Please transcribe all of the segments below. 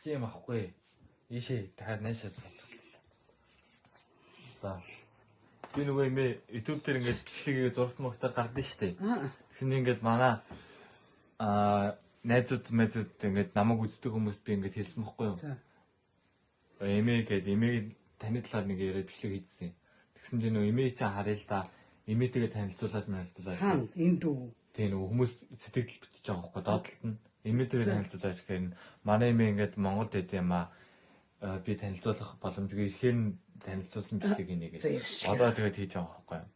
Тийм ахгүй. Ийшээ дахиад наашаа сууд. За. Би нөгөө юм YouTube дээр ингээд бичлэгээ зурагт мөгтөр гардыг штэ. Тэгсэн ингээд манай найзууд ингээд намайг үздэг хүмүүст би ингээд хэлсэн байхгүй юу? Эмээ гэдэг эмээ таны талаар нэг яриад бичлэг хийдсэн. Тэгсэн чинь нөгөө эмээ чинь харъя л да. Эмээтэйгээ танилцуулаад мэрэлдүүлээд. Хаан энэ дүү. Тийм нөгөө хүмүүс сэтгэл битэж байгаа байхгүй доотлолт нь. Эмээтэйгээ танилцуулаад ирэхээр манай эмээ ингээд Монголд байд юм аа. Би танилцуулах боломжгүй ихээр танилцуулсан бичлэг нэг. Одоо тэгээд хийж байгаа байхгүй юу?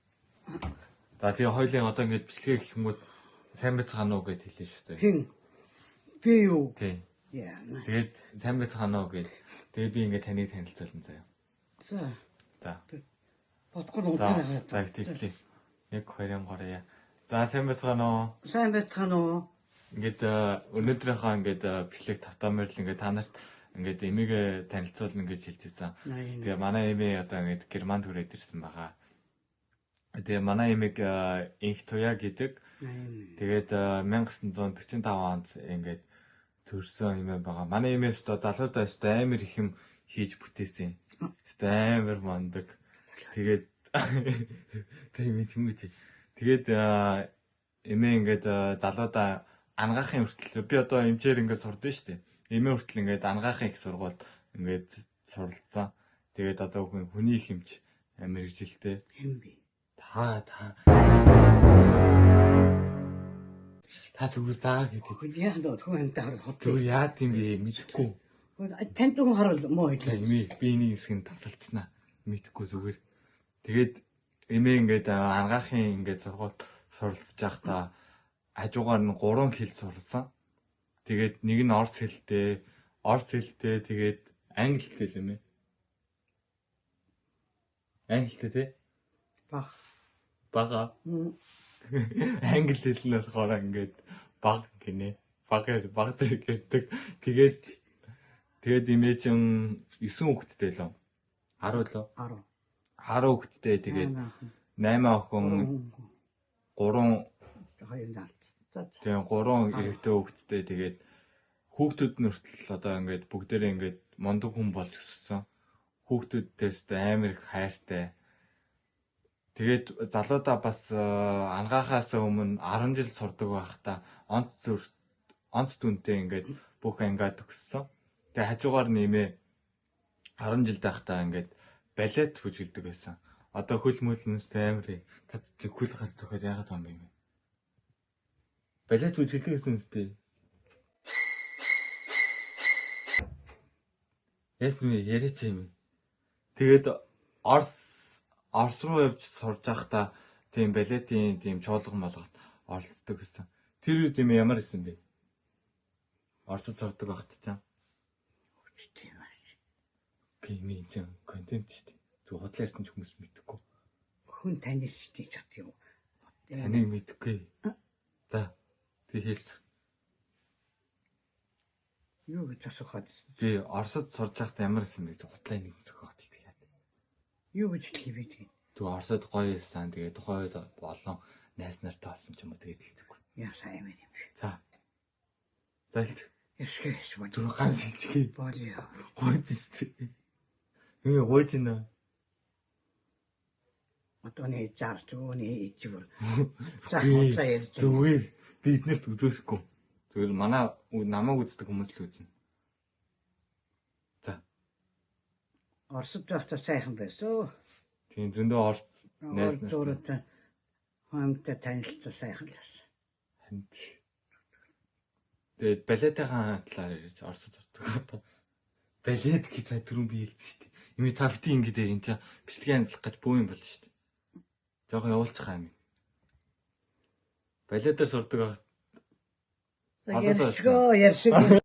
За тэгээ хоёлын одоо ингээд бичлэгээ гэх юм уу сайн байцгаана уу гэд хэлээ шүү дээ. Хин би юу? Тийм. Яа. Тэгээд сайн байцгаана уу гэд тэгээ би ингээд таныг танилцуулсан заяа. За. Бодгор утаа. За тэгтлээ. 1 2 3. За сайн байцгаана уу? Сайн байцгаана уу? Ингээд өнөөдрийнхөө ингээд бичлэг тавтаамаар л ингээд та нарт ингээд эмээгээ танилцуулна гэж хэлчихсэн. Тэгээ манай эмээ одоо ингээд Германд хүрээд ирсэн байгаа. Тэгээ манай эмээг инх туяа гэдэг. Тэгээд 1945 онд ингээд төрсөн эмээ байгаа. Манай эмээс одоо залуудаа өстой амар их юм хийж бүтээсэн. Өстой амар мондөг. Тэгээд тийм юм үү. Тэгээд эмээ ингээд залуудаа ангаахын хүртэл би одоо эмчээр ингээд сурдсан шүү дээ. Эмээ хүртэл ингээд ангаахын их сургуульд ингээд суралцсан. Тэгээд одоо хүний хэмж амар хэмжилтэй. Хэм би. Та зүгээр даа гэдэг. Яа доо хүн даа хот. Зүгээр яа тийм бэ мэдэхгүй. Танд хүн харал муу хэлээ. Эмээ би энийг хэсэг нь тасалцснаа. Мэдэхгүй зүгээр. Тэгээд эмээ ингээд ангаахын ингээд сургуульд суралцж байхдаа хажуугаар нь 3 хэл сурсан. Тэгээд нэг нь орс хэлтэй, тэгээд англи хэлтэй л юм ээ. Англи хэлтэй тий? Бага. Англи хэл нь болохоор ингээд баг гинэ. Баг зэрэг ирдэг. Тэгээд эмээ чин 9 хүүхэдтэй л. 10 лөө? 10 хүүхэдтэй тэгээд 8 охин 3 Тэгээ 3 эрэгтэй хүүхэдтэй тэгээд хүүхдүүд нь хүртэл одоо ингээд бүгдээрээ ингээд мондөг хүн болж өссөн. Хүүхдүүдээс амар их хайртай. Тэгээд залуудаа бас ангаахаас өмнө 10 жил сурдаг байхдаа онц дүнтэй ингээд бүх ангиад өгсөн. Тэгээд хажуугаар нэмээ 10 жил байхдаа ингээд балет хүчилдэг байсан. Одоо хөл мөлнөөс амар хөл гарч өгөхөд яагаад юм бэ? Балет үзүүлдэг гэсэн үстэй. Ясми яриач юм. Тэгээд Орс руу явж сурж байхдаа тийм балетийн тийм чуулган болгоод оролцдог гэсэн. Тэр үед юм ямар исэн бэ? Орсод сурдаг байхад тийм. Тийм аа. Пими тийм контент шүү дээ. Зүг хотлоо ярьсан ч хүмүүс мэдэхгүй. Хүн танил шүү дээ чад юм. Таныг мэдэхгүй. За хэлсэн. Юу гэж асуухад би Оросд сурж байхдаа ямар исэн бэ? Хутлаа нэг төгөөд тэгээд. Юу гэж хэлвэ? Түг Оросд гоё байсан. Тэгээд тухайн үед болон найз нартай болсон ч юм уу тэгээд хэлчихгүй. Яа сайн юм бэ? За. Зайлт. Яшгээс бод. Түг ганц хэлчихье. Болио. Гойд шүү. Юу гойд нэ? Отоны зарч үүний ичвэр. За хутлаа ярьж. Зүгээр бид нарт үзүүлэхгүй. Зүгээр манай намайг үздэг хүмүүс л үзнэ. За. Оросд байхдаа сайхан байсан. Тийм зөндөө Орос найз нартай хамтдаа танилцсан сайхан л байсан. Хант. Тэгээд балетын талаар ярьж Оросд сурдаг. Балет гэж сая түрүүн би хэлсэн шүү дээ. Эми та бити ингэдэ энэ чинь бичлэгийн анзлах гэж бүү юм болно шүү дээ. Жохоо явуулчих юм. Балетаар сурдаг. Ярьшгүй.